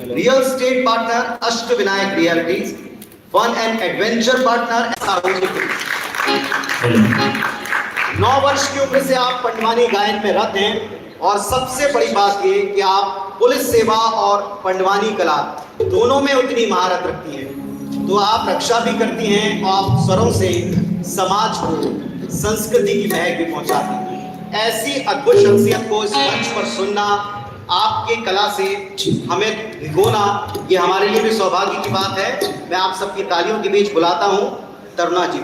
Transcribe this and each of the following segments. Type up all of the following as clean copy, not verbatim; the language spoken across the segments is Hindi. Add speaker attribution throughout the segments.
Speaker 1: Real estate partner Ashtavinayak Realties, fun and adventure partner
Speaker 2: hello
Speaker 1: 9 वर्ष की उम्र से आप पंडवानी गायन में रत हैं और सबसे बड़ी बात ये कि आप पुलिस सेवा और पंडवानी कला दोनों में उतनी महारत रखती हैं। तो आप रक्षा भी करती हैं और आप स्वरों से समाज को संस्कृति की महक भी पहुंचाती हैं। ऐसी अद्भुत शख्सियत को इस मंच पर सुनना, आपके कला से हमें भिगोना, ये हमारे लिए भी सौभाग्य की बात है। मैं आप सबकी तालियों के बीच बुलाता हूँ तरुणा जी।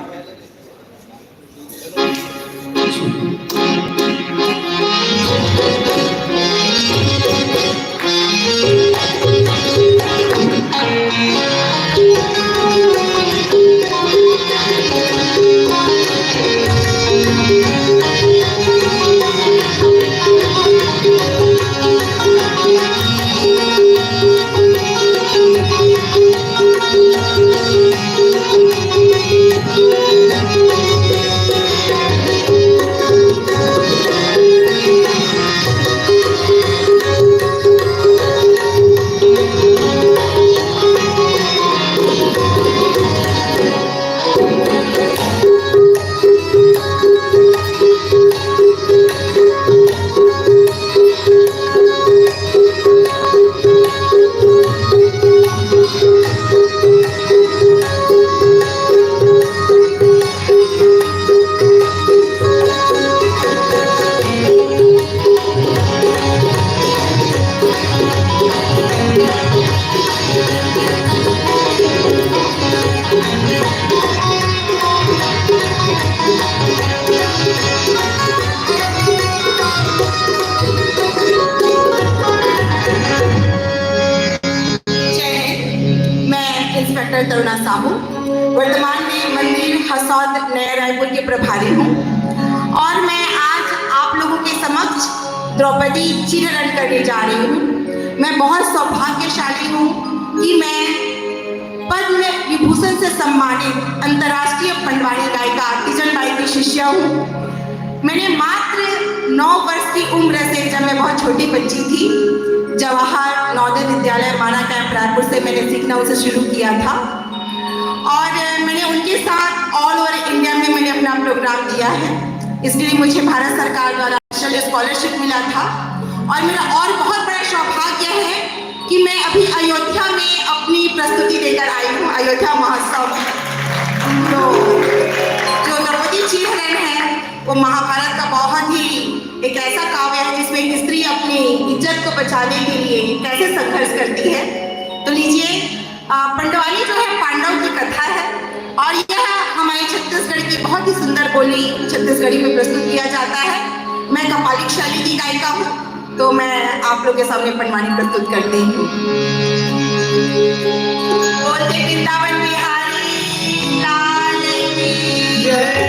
Speaker 3: तरुणा साहू वर्तमान में मंदिर हसौद नया रायपुर के प्रभारी हूँ और मैं आज आप लोगों के समक्ष द्रौपदी चिरहरण करने जा रही हूँ। मैं बहुत सौभाग्यशाली हूँ कि मैं पद्म विभूषण से सम्मानित अंतर्राष्ट्रीय पंडवानी गायिका तीजन बाई की शिष्या हूँ। मैंने मात्र 9 वर्ष की उम्र से, जब मैं बहुत छोटी बच्ची थी, जवाहर नवोदय विद्यालय माना कैंप रायपुर से मैंने सीखना उसे शुरू किया था और मैंने उनके साथ ऑल ओवर इंडिया में मैंने अपना प्रोग्राम दिया है। इसके लिए मुझे भारत सरकार द्वारा नेशनल स्कॉलरशिप मिला था और मेरा और बहुत बड़ा सौभाग्य है कि मैं अभी अयोध्या में अपनी प्रस्तुति देकर आई हूँ, अयोध्या महोत्सव। तो जो द्रौपदी चिरहरण है वो महाभारत का बहुत ही एक ऐसा काव्य है जिसमें एक स्त्री अपनी इज्जत को बचाने के लिए कैसे संघर्ष करती है। तो लीजिए, पंडवानी जो है पांडव की कथा है और यह हमारे छत्तीसगढ़ की बहुत ही सुंदर बोली छत्तीसगढ़ी में प्रस्तुत किया जाता है। मैं कपालिक शैली की गायिका हूँ, तो मैं आप लोग के सामने पंडवानी प्रस्तुत करती हूँ। बोलते वृंदावन बिहारी लाल की जय।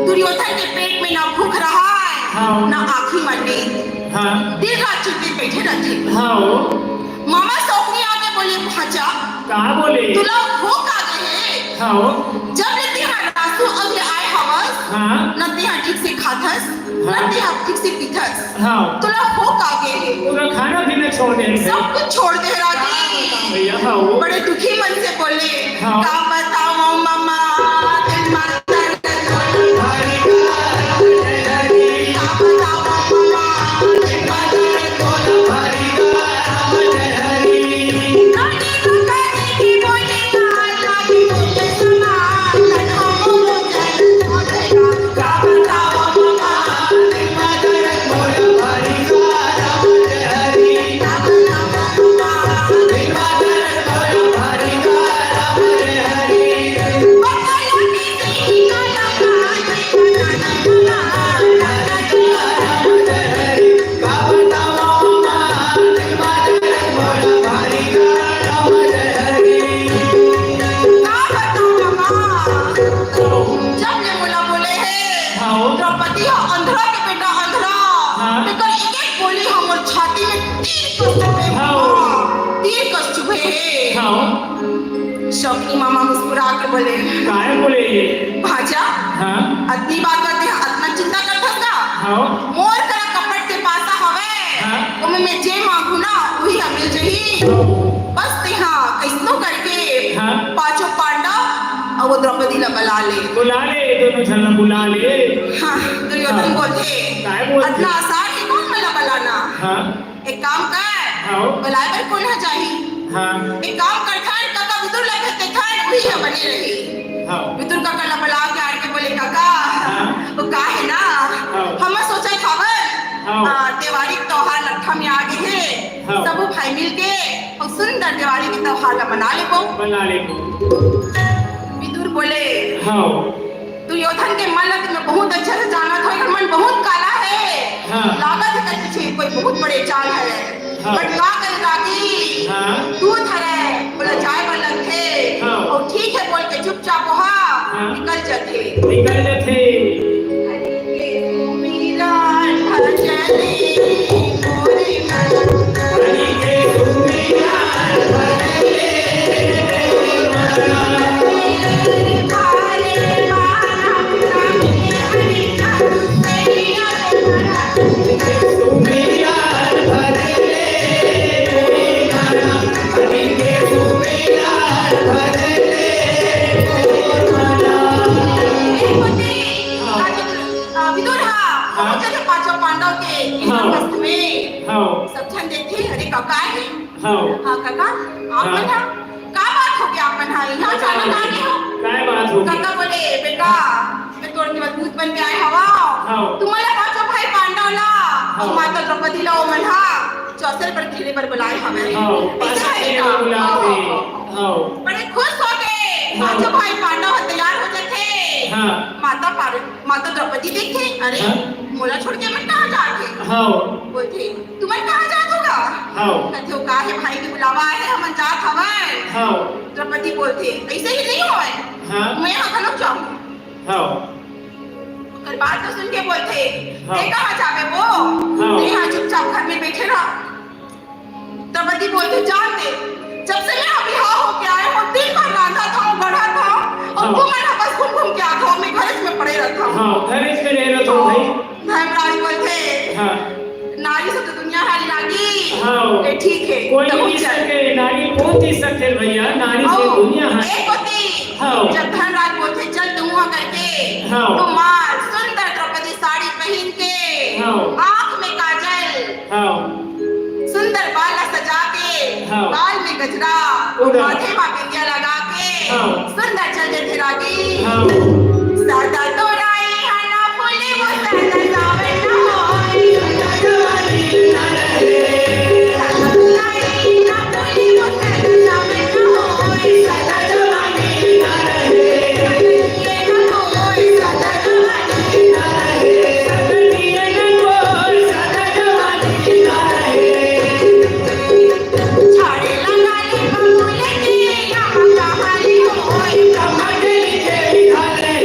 Speaker 3: दुर्योधन के पेट में ना भूख रहा है ना आँखें मरने, दिन रात चुपके बैठे रहते। मामा सौखनी आके बोले, भाचा
Speaker 2: कहाँ बोले
Speaker 3: तुला भूख आ गए। जब लेते हैं रासु अगले आए हवस, नते हैं ठीक से खाथस, नते हैं ठीक से पीथस। तुला भूख आ गए,
Speaker 2: पूरा खाना पीना छोड़ दे,
Speaker 3: सब कुछ छोड़ दे राजी। बड़े दुखी मन से बोले, का बताओ मामा शौकीनी मामा मुस्कुरा के बोले
Speaker 2: काय बोले ये
Speaker 3: भाजा
Speaker 2: हाँ
Speaker 3: अतनी बात करते हैं अतना चिंता करता का
Speaker 2: हाँ
Speaker 3: मोर करा कपट के पासा हवे
Speaker 2: हाँ।
Speaker 3: ओमे मैं जे मांगू ना वही हमें जही बस ते हाँ कैसनो करके
Speaker 2: हाँ।
Speaker 3: पांचों पांडव और वो द्रौपदी ला बुला ले
Speaker 2: बुला ले दोनों जन बुला ले
Speaker 3: हाँ दुर्योधन
Speaker 2: हाँ।
Speaker 3: बोलते
Speaker 2: काय बोलते?
Speaker 3: अतना आसान है कौन मला बुलाना
Speaker 2: हाँ
Speaker 3: एक काम कर
Speaker 2: हाँ।
Speaker 3: बुलाए पर कौन है चाहिए
Speaker 2: हाँ
Speaker 3: एक काम कर खान काका विदुर लगे ते खान वही है बनी रही
Speaker 2: हाँ
Speaker 3: विदुर काका ला बुला के आके बोले काका
Speaker 2: हाँ।
Speaker 3: वो का है ना
Speaker 2: हाँ।
Speaker 3: हम सोचा खावर
Speaker 2: हाँ।
Speaker 3: दिवाली के त्योहार लट्ठा में आ गए हैं
Speaker 2: हाँ।
Speaker 3: सब भाई मिल के और सुंदर दिवाली के त्योहार ला मना ले को
Speaker 2: बना ले
Speaker 3: विदुर बोले
Speaker 2: हाँ
Speaker 3: दुर्योधन के मन लग में बहुत अच्छा से जाना था और मन बहुत काला है
Speaker 2: हाँ।
Speaker 3: लागत है कि पीछे कोई बहुत बड़े चाल है
Speaker 2: हाँ।
Speaker 3: बट का कर रागी
Speaker 2: हाँ।
Speaker 3: तू थरे बोला जाए वाला थे
Speaker 2: हाँ।
Speaker 3: और ठीक है बोल के चुपचाप वहाँ
Speaker 2: हाँ।
Speaker 3: निकल जाते
Speaker 2: निकल जाते
Speaker 3: मेरा भजने मोरे मन
Speaker 2: हरि के सुमिरा
Speaker 3: काका आपन का बात हो गया आपन यहाँ जाना कहाँ हो
Speaker 2: काय बात होगी
Speaker 3: काका बोले बेटा मैं तोड़ के मजबूत बन के आए हवा
Speaker 2: हाँ।
Speaker 3: तुम्हारा पांचों भाई पांडव ला और माता द्रौपदी ला मन हा चौसर पर खेले पर बुलाए हमें
Speaker 2: हाँ
Speaker 3: ऐसा है
Speaker 2: पास
Speaker 3: का?
Speaker 2: बुलाते हाँ
Speaker 3: बड़े खुश हो गए पांचों भाई पांडव तैयार हो जाते
Speaker 2: हाँ
Speaker 3: माता द्रौपदी देखे अरे
Speaker 2: हाँ।
Speaker 3: मोला छोड़ के मैं कहाँ जाते
Speaker 2: हाँ
Speaker 3: बोलते तुम्हें कहाँ जात होगा
Speaker 2: हाँ
Speaker 3: कहते हो का है भाई के बुलावा है हम जात हवन
Speaker 2: हाँ
Speaker 3: द्रौपदी बोलते ऐसे ही नहीं होए
Speaker 2: हाँ
Speaker 3: मैं यहाँ खलोक जाऊँ
Speaker 2: हाँ
Speaker 3: कल बात तो सुन के बोलते
Speaker 2: हाँ।
Speaker 3: ये कहाँ जावे वो
Speaker 2: हाँ।
Speaker 3: यहाँ चुपचाप घर में बैठे रहो द्रौपदी बोलते जानते जब से मैं अभी हाँ हो के आए हो दिन भर रांधा था बढ़ा था और
Speaker 2: हाँ।
Speaker 3: घूमना बस घूम के आता हूँ मैं घर में पड़े रहता हूँ
Speaker 2: हाँ घर में रह रहे तो भाई
Speaker 3: धर्मराज बोलते
Speaker 2: हाँ
Speaker 3: नारी से तो दुनिया हारी लागी
Speaker 2: हाँ।
Speaker 3: ये ठीक है
Speaker 2: कोई
Speaker 3: तो
Speaker 2: नहीं
Speaker 3: चल।
Speaker 2: सके नारी कौन जी सकते भैया नारी से
Speaker 3: आओ,
Speaker 2: दुनिया है
Speaker 3: एक होती
Speaker 2: हाँ।
Speaker 3: जब धनराज बोलते चल तुम वहाँ करके
Speaker 2: हाँ।
Speaker 3: तो मार सुंदर द्रौपदी साड़ी पहन के
Speaker 2: हाँ।
Speaker 3: आँख में काजल
Speaker 2: हाँ
Speaker 3: सुंदर बाल सजा के
Speaker 2: हाँ।
Speaker 3: बाल में गजरा
Speaker 2: उड़ा।
Speaker 3: माथे में बिंदिया लगा के
Speaker 2: हाँ।
Speaker 3: सुंदर चल जाते रागी
Speaker 2: हाँ
Speaker 3: सादा तोराई हना फूले वो सादा सावन न होए सादा तोराई हना फूले वो सादा सावन न होए सादा तोराई न रहे ये न होए सादा तोराई न रहे
Speaker 2: सदिए न कोई सदा जवानी न रहे
Speaker 3: छाड़े लगा ले बबूले के यहाँ कहानी होए
Speaker 2: कमर के घरे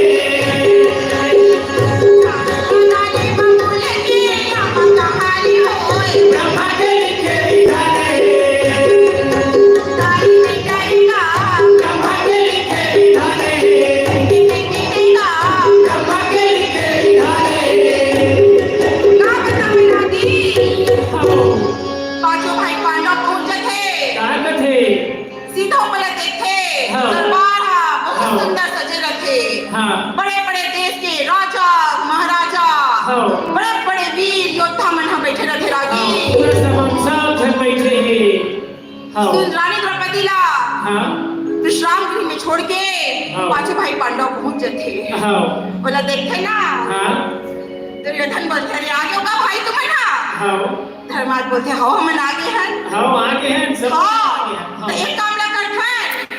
Speaker 2: हाँ
Speaker 3: बड़े बड़े देश के राजा महाराजा
Speaker 2: हाँ।
Speaker 3: बड़े बड़े वीर योद्धा मन हम बैठे रहे रागी
Speaker 2: पूरा सब घर बैठे हैं हाँ
Speaker 3: सुन रानी द्रौपदी ला
Speaker 2: हाँ
Speaker 3: विश्राम गृह में छोड़ के
Speaker 2: हाँ।
Speaker 3: पांचों भाई पांडव पहुंच जाते
Speaker 2: हाँ
Speaker 3: बोला देखे ना
Speaker 2: हाँ
Speaker 3: दुर्योधन बोलते अरे आगे होगा भाई तुम्हें ना
Speaker 2: हाँ
Speaker 3: धर्माज बोलते हाँ हम आगे हैं
Speaker 2: हाँ आगे हैं सब
Speaker 3: हाँ तो एक काम ना कर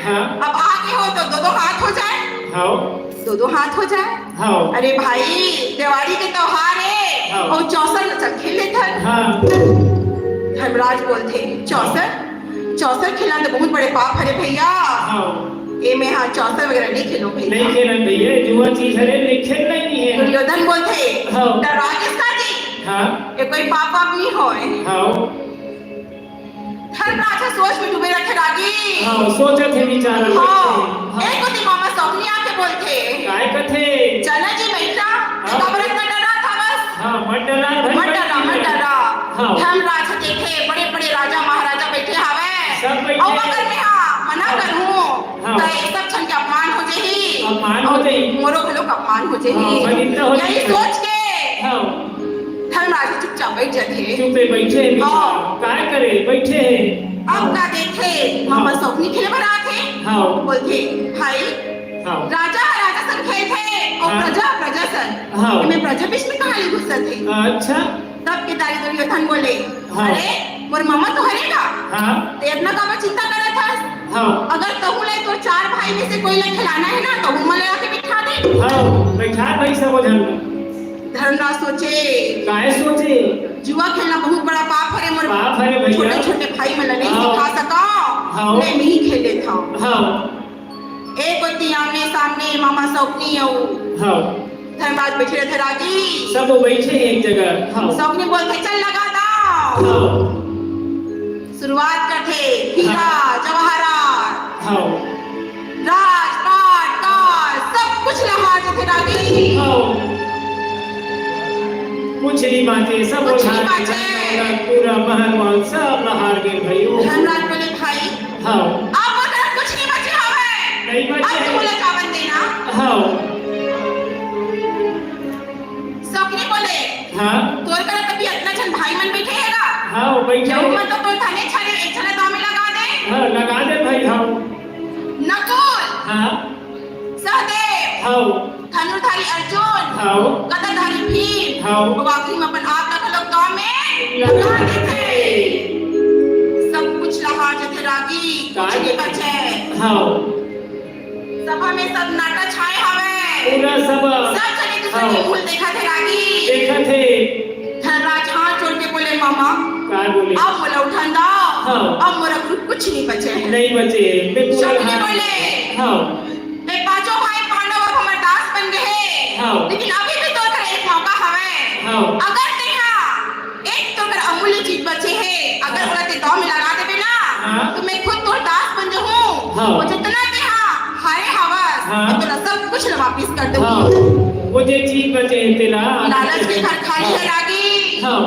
Speaker 2: हाँ
Speaker 3: अब आगे हो तो दो दो हाथ हो जाए
Speaker 2: हाँ
Speaker 3: दो दो हाथ हो जाए
Speaker 2: हाँ
Speaker 3: अरे भाई दिवाली के त्योहार है
Speaker 2: हाँ।
Speaker 3: और चौसर नचल खेले थे
Speaker 2: हाँ
Speaker 3: धर्मराज बोलते चौसर चौसर खेलना तो बहुत बड़े पाप हरे भैया
Speaker 2: हाँ
Speaker 3: ए में हाँ चौसर वगैरह नहीं खेलो
Speaker 2: नहीं
Speaker 3: भैया
Speaker 2: खेलना भैया जुआ चीज है नहीं खेलना ही नहीं है
Speaker 3: दुर्योधन बोलते
Speaker 2: हाँ।
Speaker 3: डरा किसका जी
Speaker 2: हाँ
Speaker 3: ये कोई पाप आप नहीं होए
Speaker 2: हाँ
Speaker 3: धर्मराज सोच में डूबे रखे रागी
Speaker 2: हाँ सोचत है विचार
Speaker 3: हाँ एक को ती मामा सौखनी आके बोलते
Speaker 2: काय कथे
Speaker 3: चला जी बेटा कब्र में डरा था बस
Speaker 2: हाँ मंडला
Speaker 3: मंडरा
Speaker 2: हाँ।
Speaker 3: धर्मराज देखे बड़े बड़े राजा महाराजा बैठे हावे
Speaker 2: सब बैठे।
Speaker 3: और अगर मैं हाँ मना करूं
Speaker 2: हाँ।
Speaker 3: तो ये सब छन के अपमान हो जाही
Speaker 2: अपमान हो जाही।
Speaker 3: मोरो के लोग अपमान हो
Speaker 2: हाँ,
Speaker 3: जाही
Speaker 2: बनिंदा हो
Speaker 3: यही
Speaker 2: जाही।
Speaker 3: सोच के
Speaker 2: हाँ
Speaker 3: धर्मराज चुपचाप बैठ जाते
Speaker 2: चुपे बैठे हैं विचार
Speaker 3: हाँ।
Speaker 2: काय करे बैठे हैं
Speaker 3: अब का देखे मामा सौखनी खेले बना थे
Speaker 2: हाँ
Speaker 3: बोलते भाई
Speaker 2: हाँ
Speaker 3: राजा सन खेल थे और
Speaker 2: हाँ।
Speaker 3: प्रजा सन
Speaker 2: हाँ।
Speaker 3: मैं प्रजा बीच में कहानी घुसा थे
Speaker 2: अच्छा
Speaker 3: तब के दारी दुर्योधन बोले
Speaker 2: हाँ।
Speaker 3: अरे मोर मामा तो हरेगा
Speaker 2: हाँ
Speaker 3: ते इतना काम चिंता करा था
Speaker 2: हाँ
Speaker 3: अगर कहूँ ले तो 4 भाई में से कोई ले खिलाना है ना तो वो ले आके बिठा दे
Speaker 2: हाँ बैठा भाई सब उधर
Speaker 3: धर्मराज सोचे
Speaker 2: काय सोचे
Speaker 3: जुआ खेलना बहुत बड़ा पाप है मोर
Speaker 2: पाप है भैया।
Speaker 3: छोटे छोटे भाई में नहीं
Speaker 2: हाँ।
Speaker 3: सिखा सका
Speaker 2: हाँ।
Speaker 3: मैं ही खेले था
Speaker 2: हाँ
Speaker 3: एक होती आमने सामने मामा सौखनी हो
Speaker 2: हाँ
Speaker 3: धर्मराज बैठे रहते रागी
Speaker 2: सब बैठे एक जगह हाँ
Speaker 3: सौखनी बोलते चल लगा दो
Speaker 2: हाँ
Speaker 3: शुरुआत करते हीरा जवाहरात
Speaker 2: हाँ
Speaker 3: राजपाट कार सब कुछ लगा देते रागी
Speaker 2: हाँ कुछ नहीं बातें सब
Speaker 3: कुछ नहीं
Speaker 2: उठा
Speaker 3: बातें।
Speaker 2: पूरा महल वहल सब नहार गए भाई
Speaker 3: धर्मराज बोले भाई
Speaker 2: हाँ
Speaker 3: आप अगर कुछ नहीं बचे हवे
Speaker 2: नहीं बचे
Speaker 3: अब
Speaker 2: हैं।
Speaker 3: बोले चावल देना
Speaker 2: हाँ
Speaker 3: सौखनी बोले
Speaker 2: हाँ
Speaker 3: तोर कर कभी इतना जन भाई मन बैठे हैगा
Speaker 2: हाँ बैठे
Speaker 3: जब मन तो तोर थाने छड़े एक छड़े दाव में लगा दे
Speaker 2: हाँ लगा दे भाई हाँ
Speaker 3: नकुल
Speaker 2: हाँ
Speaker 3: सहदेव
Speaker 2: हाँ
Speaker 3: धनुर्धारी अर्जुन
Speaker 2: हाँ
Speaker 3: गदाधारी भीम
Speaker 2: हाँ।
Speaker 3: और आखिरी में अपन आप लगा लोग गांव में लगा देते सब कुछ लगा देते रागी कुछ नहीं बचे
Speaker 2: हाँ
Speaker 3: सभा में सब नाटक छाए हवे
Speaker 2: पूरा सब
Speaker 3: सब चले दूसरे के मुंह देखा थे रागी
Speaker 2: देखा थे
Speaker 3: धनराज हाथ जोड़ के बोले मामा
Speaker 2: काय बोले
Speaker 3: अब मोला उठान दो
Speaker 2: हाँ।
Speaker 3: अब मोरा ग्रुप कुछ नहीं बचे हैं
Speaker 2: नहीं बचे मैं पूरा
Speaker 3: शकुनी
Speaker 2: हाथ-
Speaker 3: बोले
Speaker 2: हाँ
Speaker 3: मैं पांचों भाई पांडव अब हमारे दास बन गए
Speaker 2: हाँ।
Speaker 3: लेकिन अभी भी तो कर एक मौका हवे
Speaker 2: हाँ।
Speaker 3: अगर तेहा एक तो कर अमूल्य चीज बचे है अगर बोला ते दाव में लगा देबे ना
Speaker 2: हाँ।
Speaker 3: तो मैं खुद तो दास बन जाऊं
Speaker 2: हाँ।
Speaker 3: और जितना तेहा हारे हवस
Speaker 2: हाँ।
Speaker 3: मैं तेरा सब कुछ वापस कर
Speaker 2: हाँ
Speaker 3: दूंगी
Speaker 2: वो जे चीज बचे हैं तेरा
Speaker 3: लालच के घर खाली है रागी
Speaker 2: हाँ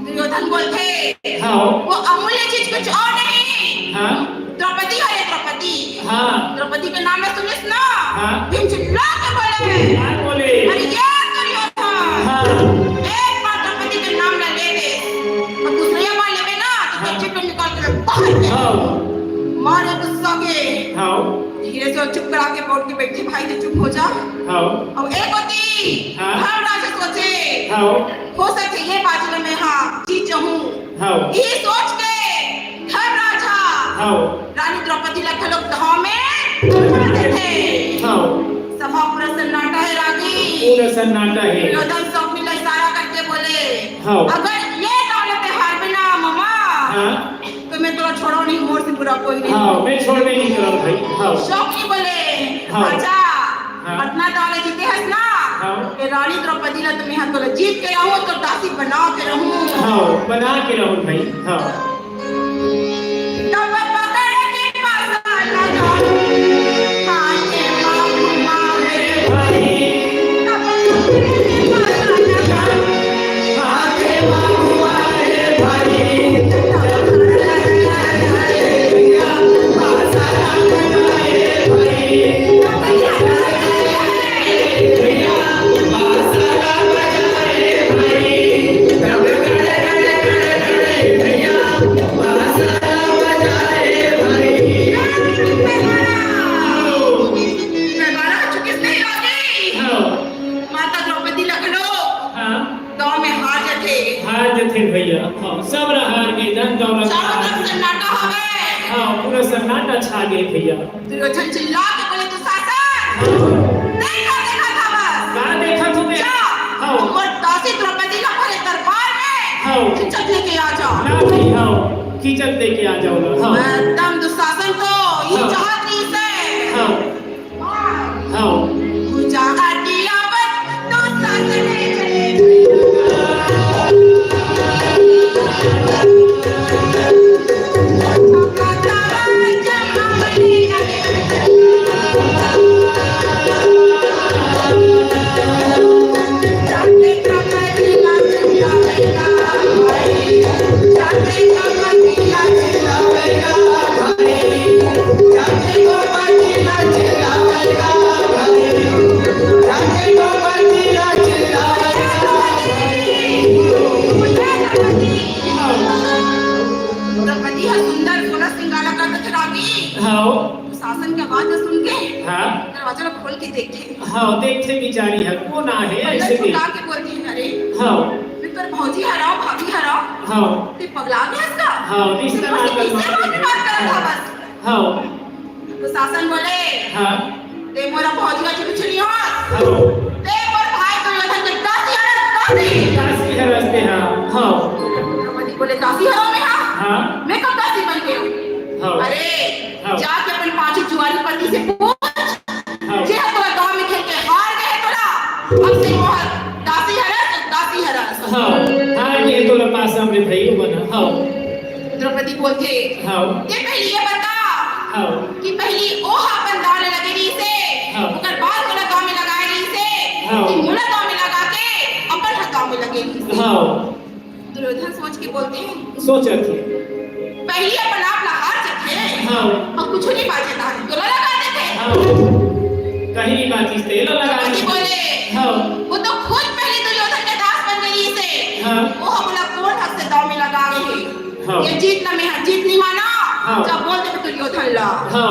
Speaker 3: दुर्योधन बोलते
Speaker 2: हाँ
Speaker 3: वो अमूल्य चीज कुछ और नहीं
Speaker 2: हाँ
Speaker 3: द्रौपदी है द्रौपदी
Speaker 2: हाँ
Speaker 3: द्रौपदी के नाम में सुनिस ना
Speaker 2: हाँ।
Speaker 3: भीम चिल्ला के बोले
Speaker 2: काय बोले
Speaker 3: अरे ये दुर्योधन
Speaker 2: हाँ
Speaker 3: एक बार द्रौपदी के नाम न ले दे और दूसरी बार लेवे ना तो तेरे चिपे निकाल के बाहर दे
Speaker 2: हाँ
Speaker 3: मारे गुस्सा के
Speaker 2: हाँ
Speaker 3: धीरे से चुप करा के बोल के बैठे भाई तो चुप हो जा
Speaker 2: हाँ
Speaker 3: अब एक होती
Speaker 2: हाँ।
Speaker 3: हम राजा सोचे
Speaker 2: हाँ
Speaker 3: हो सकते ये बाजू में हाँ जीत जाऊं
Speaker 2: हाँ
Speaker 3: ये सोच के हम राजा
Speaker 2: हाँ
Speaker 3: रानी द्रौपदी लखन लोग गांव में रहते थे
Speaker 2: हाँ
Speaker 3: सभा पूरा सन्नाटा है रागी
Speaker 2: पूरा सन्नाटा है
Speaker 3: दुर्योधन सौखनी का इशारा करके बोले
Speaker 2: हाँ।
Speaker 3: अगर ये दौलत हार बिना मामा
Speaker 2: हाँ
Speaker 3: तो मैं तो छोड़ो नहीं मोर से बुरा कोई नहीं
Speaker 2: हाँ मैं छोड़ने नहीं करा भाई हाँ
Speaker 3: सौखनी बोले
Speaker 2: हाँ।
Speaker 3: राजा
Speaker 2: हाँ।
Speaker 3: अपना दौलत जीते हस ना
Speaker 2: हाँ।
Speaker 3: ये रानी द्रौपदी ला तुम्हें हाथ तो जीत के रहूं तो दासी बना के रहूं
Speaker 2: हाँ बना के रहो भाई हाँ
Speaker 3: तब पकड़ के पासा लगा हाथे मां मारे
Speaker 2: भाई
Speaker 3: तब पकड़ के पासा लगा
Speaker 2: हाथे मारे भाई
Speaker 3: मैं बारह चुकिस नहीं लगी
Speaker 2: हाँ
Speaker 3: माता द्रौपदी लखनऊ
Speaker 2: हाँ
Speaker 3: गांव में हार जाते
Speaker 2: हार जथे भैया हाँ सब हार गए धन दौलत
Speaker 3: चारों
Speaker 2: हार
Speaker 3: तरफ
Speaker 2: गए।
Speaker 3: सन्नाटा हवे
Speaker 2: हाँ पूरा सन्नाटा छा गए भैया
Speaker 3: दुर्योधन चिल्ला के बोले तू शासन देखा देखा था बस
Speaker 2: कहाँ देखा तुम्हें
Speaker 3: जा
Speaker 2: हाँ
Speaker 3: और दासी द्रौपदी का भरे दरबार
Speaker 2: हाँ।
Speaker 3: में खिंचत लेके आ जा
Speaker 2: ना भाई हाँ कीचक दे के आ जाओ ना हाँ
Speaker 3: एकदम दुशासन को ये
Speaker 2: हाँ।
Speaker 3: चाहत नहीं से
Speaker 2: हाँ हाँ
Speaker 3: पूजा हटियावत दुशासन ने चले द्रौपदी है सुंदर सोलह श्रृंगार करके खिलागी
Speaker 2: हाँ
Speaker 3: शासन की आवाज सुन के
Speaker 2: हाँ
Speaker 3: दरवाजा खोल के देखे
Speaker 2: हाँ देखते बिचारी है कौन आहे ऐसे भी
Speaker 3: छुटा के बोलती है अरे
Speaker 2: हाँ
Speaker 3: मित्र भौजी हराओ भाभी हराओ
Speaker 2: हाँ
Speaker 3: ते पगला गया इसका
Speaker 2: हाँ रिश्ता ना कर
Speaker 3: बात कर रहा बस
Speaker 2: हाँ
Speaker 3: तो शासन बोले
Speaker 2: हाँ
Speaker 3: ते मोरा भौजी का चिपचिनी हो
Speaker 2: हाँ
Speaker 3: ते पर भाई तो योधन के दासी
Speaker 2: काशी है रास्ते हाँ हाँ
Speaker 3: द्रौपदी बोले दासी हराओ में
Speaker 2: हाँ
Speaker 3: मैं कब दासी बन गई हूँ
Speaker 2: हाँ
Speaker 3: अरे
Speaker 2: हाँ
Speaker 3: जाके अपन पांचों जुआरी पति से पूछ
Speaker 2: हाँ
Speaker 3: जे तोरा गांव में खेल के हार गए तोरा अब से मोहर दासी हरस
Speaker 2: हाँ हाँ ये तो पास हमरे भाई बना हाँ
Speaker 3: द्रौपदी बोलते
Speaker 2: हाँ
Speaker 3: ये पहली ये बता
Speaker 2: हाँ
Speaker 3: कि पहली ओ अपन दाल लगे री से
Speaker 2: हाँ
Speaker 3: ओकर बाद मोला गांव में लगाए री से
Speaker 2: हाँ
Speaker 3: कि मोला गांव में लगा के अपन गांव में लगे री से
Speaker 2: हाँ
Speaker 3: दुर्योधन सोच के बोलते हैं
Speaker 2: सोचा थी
Speaker 3: पहली अपन आप लहार चखे
Speaker 2: हाँ
Speaker 3: और कुछ नहीं बाजे था तो लगा देते
Speaker 2: हाँ कहीं बात इस तेल लगा
Speaker 3: द्रौपदी बोले
Speaker 2: हाँ
Speaker 3: वो तो खुद पहले दुर्योधन के दास बन गई से
Speaker 2: हाँ
Speaker 3: वो हमला कौन हक से दाव में लगा गई
Speaker 2: हाँ
Speaker 3: ये जीत ना में जीत नहीं माना
Speaker 2: हाँ
Speaker 3: जब बोलते दुर्योधन ला
Speaker 2: हाँ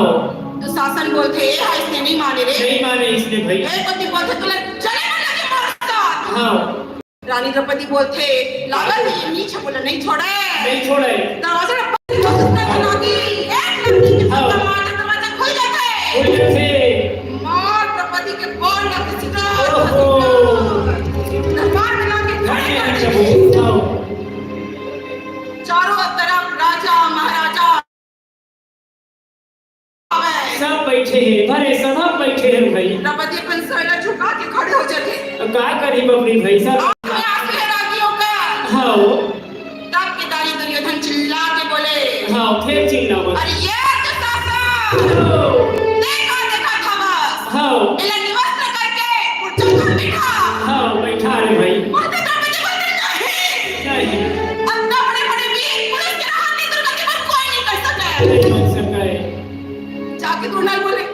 Speaker 3: तो शासन बोलते ये है इसने नहीं माने रे
Speaker 2: नहीं माने इसने भाई
Speaker 3: ये पति बोलते तुले चले ना लगे मार साथ
Speaker 2: हाँ
Speaker 3: रानी द्रौपदी बोलते लागत है नीचे बोला नहीं छोड़े
Speaker 2: नहीं छोड़े
Speaker 3: दरवाजा पर तो लगी एक लड़की के
Speaker 2: हाँ।
Speaker 3: दरवाजा खुल जाता है
Speaker 2: खुल जाते
Speaker 3: मार द्रौपदी के बोल लगे सीधा
Speaker 2: ओहो
Speaker 3: दरबार में लाके खड़े कर
Speaker 2: हाँ
Speaker 3: दिए
Speaker 2: हाँ
Speaker 3: चारों तरफ राजा महाराजा
Speaker 2: सब बैठे हैं भरे सब बैठे हैं भाई
Speaker 3: द्रौपदी अपन सर झुका के खड़े हो जाते
Speaker 2: अब क्या करी अपनी भाई सब
Speaker 3: आंखें आंखें रागियों का
Speaker 2: हाँ
Speaker 3: तब के दारी दुर्योधन चिल्ला के बोले
Speaker 2: हाँ फिर चिल्ला मत
Speaker 3: अरे ये तो शासन देखा देखा था बस
Speaker 2: हाँ
Speaker 3: इला निवस्त्र करके कुर्सी पर बैठा
Speaker 2: हाँ बैठा रे भाई
Speaker 3: बोलते द्रौपदी बोलते नहीं
Speaker 2: नहीं
Speaker 3: अंधा बड़े बड़े वीर पुलिस के हाथ दुर्गा के बाद कोई नहीं कर सकता
Speaker 2: नहीं बन सकता है
Speaker 3: जाके दुर्नल बोले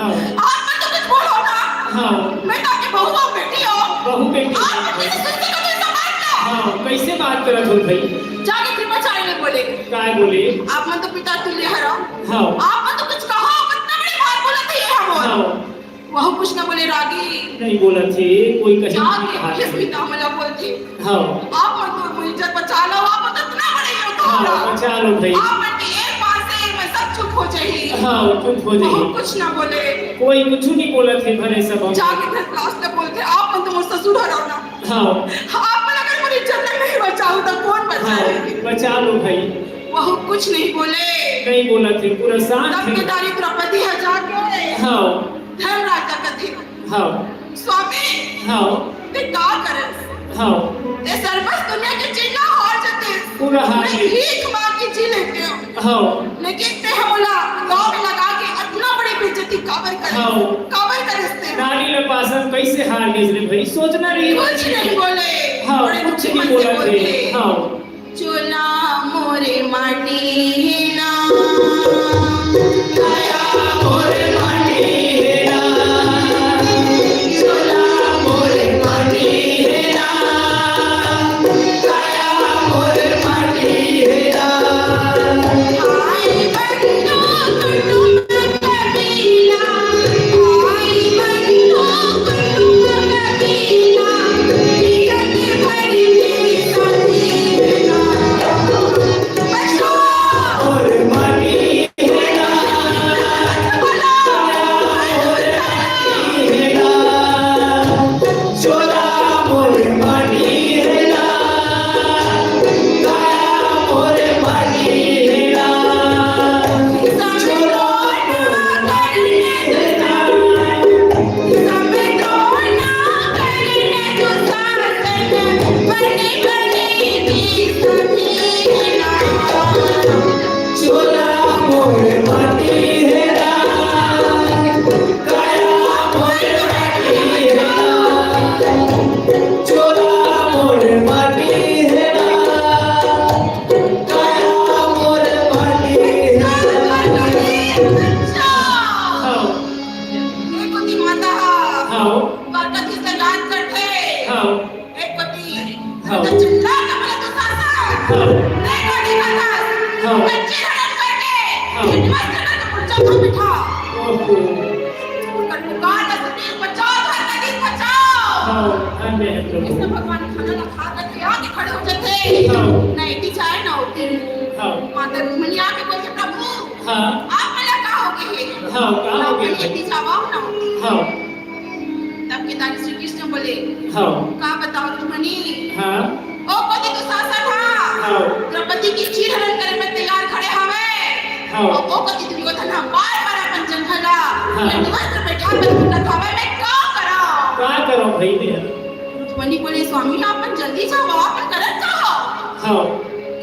Speaker 2: हाँ
Speaker 3: आप मत तो कुछ बोलो ना
Speaker 2: हाँ
Speaker 3: मैं तो आपकी बहू और बेटी हो
Speaker 2: बहू बेटी
Speaker 3: आप अपने से सुनते हो तो संभाल लो
Speaker 2: हाँ कैसे बात करत हो भाई
Speaker 3: जाके कृपाचार्य ने बोले
Speaker 2: काय बोले
Speaker 3: आप मन तो पिता तुल्य हरो
Speaker 2: हाँ
Speaker 3: आप मन तो कुछ कहो कितना बड़ी बात बोले थे ये हम
Speaker 2: हाँ
Speaker 3: वह कुछ न बोले रागी
Speaker 2: नहीं बोला थे कोई कहीं
Speaker 3: जाके किस पिता हमला बोलते
Speaker 2: हाँ
Speaker 3: आप मन तो अपनी इज्जत बचा लो आप तो इतना बड़े हो तो
Speaker 2: हाँ बचा लो भाई
Speaker 3: आप मन के एक बार से मैं सब चुप हो जाइए
Speaker 2: हाँ चुप हो
Speaker 3: वह
Speaker 2: जाइए
Speaker 3: कुछ न बोले
Speaker 2: कोई कुछ नहीं बोला थे भरे सब
Speaker 3: जाके फिर क्लास में बोलते आप मन तो मुझसे ससुर हो ना
Speaker 2: हाँ
Speaker 3: आप मन अगर मेरी इज्जत नहीं बचाओ तो कौन
Speaker 2: हाँ
Speaker 3: बचाएगी
Speaker 2: बचा लो भाई
Speaker 3: वह कुछ नहीं बोले
Speaker 2: नहीं बोला थे पूरा शांत
Speaker 3: तब के
Speaker 2: थे
Speaker 3: दारी द्रौपदी है जाके
Speaker 2: हाँ
Speaker 3: धर्मराज का कथे
Speaker 2: हाँ
Speaker 3: स्वामी
Speaker 2: हाँ
Speaker 3: ते का करे
Speaker 2: हाँ
Speaker 3: ते सर्वस दुनिया के चिन्ह हार जाते
Speaker 2: पूरा हार
Speaker 3: मैं
Speaker 2: गए।
Speaker 3: भीख मांग के जी लेते हो
Speaker 2: हाँ
Speaker 3: लेकिन ते हमला गांव में लगा के इतना बड़ी बेइज्जती काबर करे
Speaker 2: हाँ।
Speaker 3: काबर करे ते
Speaker 2: नानी ले पासन कैसे हार गए रे भाई सोचना नहीं
Speaker 3: कुछ नहीं बोले
Speaker 2: हाँ
Speaker 3: बड़े
Speaker 2: कुछ
Speaker 3: दुखी
Speaker 2: नहीं
Speaker 3: मन से
Speaker 2: बोला थे
Speaker 3: बोलते।
Speaker 2: हाँ
Speaker 3: चोला मोरे माटी ना
Speaker 2: काया मोरे माटी है ना
Speaker 3: चोला
Speaker 2: मोरे माटी है ना काया मोरे माटी है ना
Speaker 3: आई बन्नो कुटुंब कबीला आई बन्नो कुटुंब कबीला टिकट भरी मेरी साथी बेटा बसो कहाँ बिठा
Speaker 2: ओहो
Speaker 3: उनका पुकार न सुनी, बचाओ द्वारकाधीश बचाओ।
Speaker 2: हाँ धन्य है
Speaker 3: इसने
Speaker 2: प्रभु
Speaker 3: भगवान खाना ना खा करके आगे खड़े हो जाते,
Speaker 2: हाँ।
Speaker 3: नहीं भी चाहे ना होती।
Speaker 2: हाँ
Speaker 3: माता रुक्मिणी आके बोलते प्रभु
Speaker 2: हाँ
Speaker 3: आप मेरा कहाँ हो गए?
Speaker 2: हाँ कहाँ हो गए?
Speaker 3: ये जावाओ ना होती।
Speaker 2: हाँ
Speaker 3: तब के दानी श्री कृष्ण बोले
Speaker 2: हाँ
Speaker 3: कहा बताओ रुक्मिणी,
Speaker 2: हाँ
Speaker 3: ओ पति तो सासा था,
Speaker 2: हाँ
Speaker 3: द्रौपदी की चीर हरण करे में तैयार खड़े हवे।
Speaker 2: हाँ।
Speaker 3: और वो पति दुर्योधन हम बार अपन जंघला
Speaker 2: हाँ।
Speaker 3: मैं निवस्त्र बैठा कर उनका खावे मैं क्या कराओ?
Speaker 2: क्या करो भाई मैं?
Speaker 3: रुक्मिणी बोले स्वामी अपन जल्दी जाओ, अपन करत जाओ।
Speaker 2: हाँ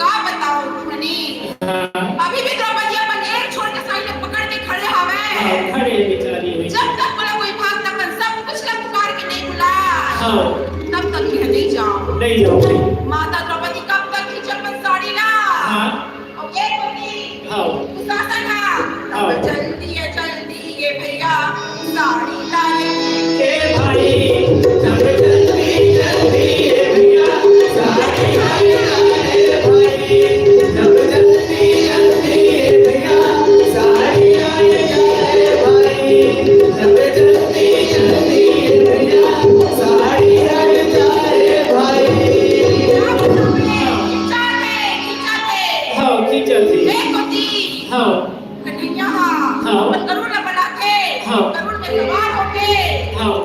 Speaker 3: का बताओ रुक्मिणी,
Speaker 2: हाँ
Speaker 3: अभी भी द्रौपदी अपन एक छोड़ के साइड में पकड़ के खड़े हवे।
Speaker 2: हाँ खड़े बेचारी हुई
Speaker 3: जब तक बोला कोई भाग तक सब कुछ ला पुकार के नहीं बुलाया,
Speaker 2: हाँ
Speaker 3: तब तक यह नहीं जाओ।
Speaker 2: नहीं जाओ भाई
Speaker 3: माता द्रौपदी कब तक खींचल पर साड़ी ला
Speaker 2: हाँ
Speaker 3: और ये पति
Speaker 2: हाँ
Speaker 3: शासन था,
Speaker 2: हाँ।
Speaker 3: तब जल्दी ये भैया साड़ी लाए।
Speaker 2: ए भाई जब जल्दी जल्दी ये भैया साड़ी लाए भाई, जब जल्दी जल्दी ये भैया साड़ी लाए भाई, जब जल्दी जल्दी ये भैया साड़ी लाए भाई। हाँ की चलती हाँ हाँ।
Speaker 3: करुण बना के
Speaker 2: हाँ।
Speaker 3: करुण में सवार होके
Speaker 2: हाँ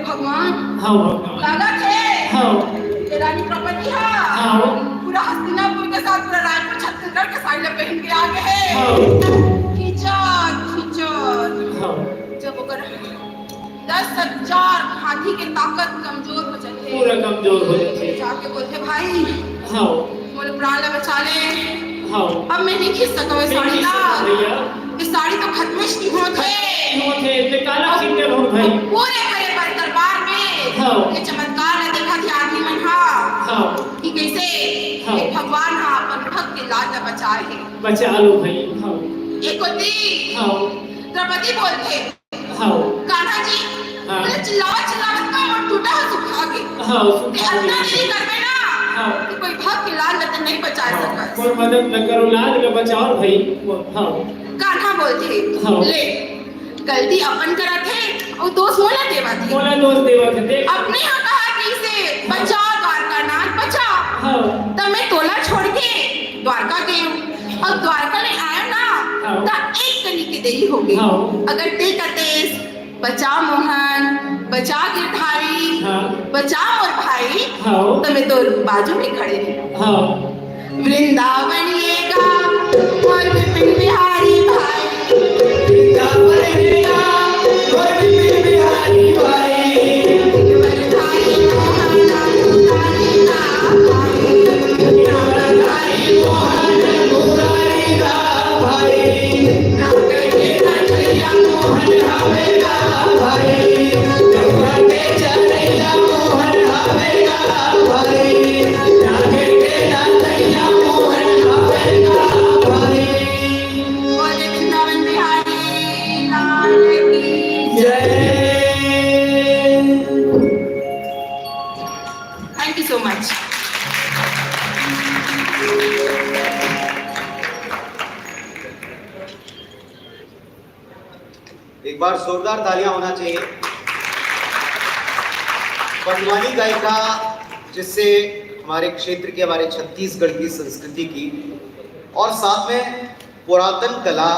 Speaker 3: भगवान
Speaker 2: हाँ
Speaker 3: लागत है
Speaker 2: हाँ
Speaker 3: रानी द्रौपदी
Speaker 2: हाँ।
Speaker 3: पूरा हस्तिनापुर के साथ पूरा रायपुर छत्तीसगढ़ के साइड पहन के आगे है।
Speaker 2: हाँ
Speaker 3: खींचत खींचत
Speaker 2: हाँ
Speaker 3: जब ओकर 10,000 हाथी के ताकत कमजोर हो जाते,
Speaker 2: पूरा कमजोर हो जाते।
Speaker 3: जाके बोलते भाई
Speaker 2: हाँ
Speaker 3: मोरे प्राण ला बचा ले,
Speaker 2: हाँ
Speaker 3: अब मैं नहीं खींच सकता साड़ी ला,
Speaker 2: भैया
Speaker 3: इस साड़ी तो खत्म ही होते
Speaker 2: क्यों थे इतने काला कितने बहुत भाई?
Speaker 3: पूरे बड़े बड़े दरबार में
Speaker 2: हाँ।
Speaker 3: ये चमत्कार ने देखा कि आदमी मन हा
Speaker 2: हाँ
Speaker 3: कि कैसे
Speaker 2: हाँ।
Speaker 3: एक भगवान हा अपन भक्त के लाज ला बचाए है।
Speaker 2: बचा लो भाई। हाँ
Speaker 3: एक होती
Speaker 2: हाँ
Speaker 3: द्रौपदी बोलते
Speaker 2: हाँ
Speaker 3: कान्हा जी
Speaker 2: हाँ।
Speaker 3: बोले चिल्लावत चिल्लावत का और टूटा हो सुखा के
Speaker 2: हाँ
Speaker 3: ते अंदर नहीं करवे ना
Speaker 2: हाँ।
Speaker 3: कि कोई भक्त के लाज ला नहीं बचा सकता।
Speaker 2: कोई मदद न करो, लाज का बचाओ भाई। हाँ
Speaker 3: कान्हा बोलते
Speaker 2: हाँ।
Speaker 3: ले गलती अपन करा थे और दोष मोला देवा थे,
Speaker 2: मोला दोस्त देवा के देख।
Speaker 3: अपने यहाँ कहा कि इसे बचाओ द्वारका नाथ बचाओ,
Speaker 2: हाँ
Speaker 3: तब मैं तोला छोड़ के द्वारका गई हूँ और द्वारका में आया ना
Speaker 2: हाँ।
Speaker 3: तो एक कली की देरी हो गई।
Speaker 2: हाँ।
Speaker 3: अगर ते कतेस बचा मोहन बचा गिरधारी
Speaker 2: हाँ
Speaker 3: बचा और भाई
Speaker 2: हाँ
Speaker 3: तो मैं तो बाजू में खड़े हूँ।
Speaker 2: हाँ
Speaker 3: वृंदावन ये गा और विपिन बिहारी भाई Thank you so much.
Speaker 1: एक बार जोरदार तालियां होना चाहिए। पंडवानी गायिका जिससे हमारे क्षेत्र की, हमारे छत्तीसगढ़ की संस्कृति की और साथ में पुरातन कला